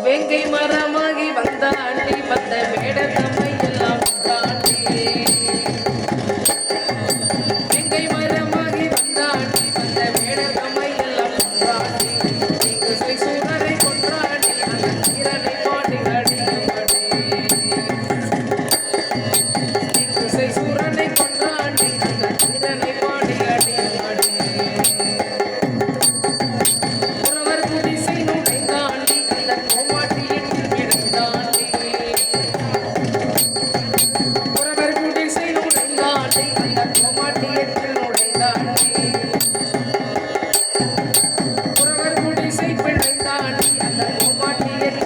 வேங்கை மரமாகி வந்தாண்டி வந்த வேட தம்மை எல்லாம் தாண்டி வேங்கை மரமாகி வந்தாண்டி வந்த வேட தம்மை எல்லாம் தாண்டி இங்கு சூரரை கொன்றாடி அந்த வீரனை பாடி அடிக்கபடி இங்கு சூரனை கொன்றாடி அந்த வீரனை பாடி அடிக்கபடி புறவர் குதிசை நுழைந்தாண்டி அந்த கோமாட்டியின் விழுந்தாண்டி புறவர் குடிசை நுழைந்தாண்டி அந்த கோமாட்டியத்தில் நுழைந்தாண்டி புறவர் குடிசை பிழைந்தாண்டி அந்த கோமாட்டியத்தில்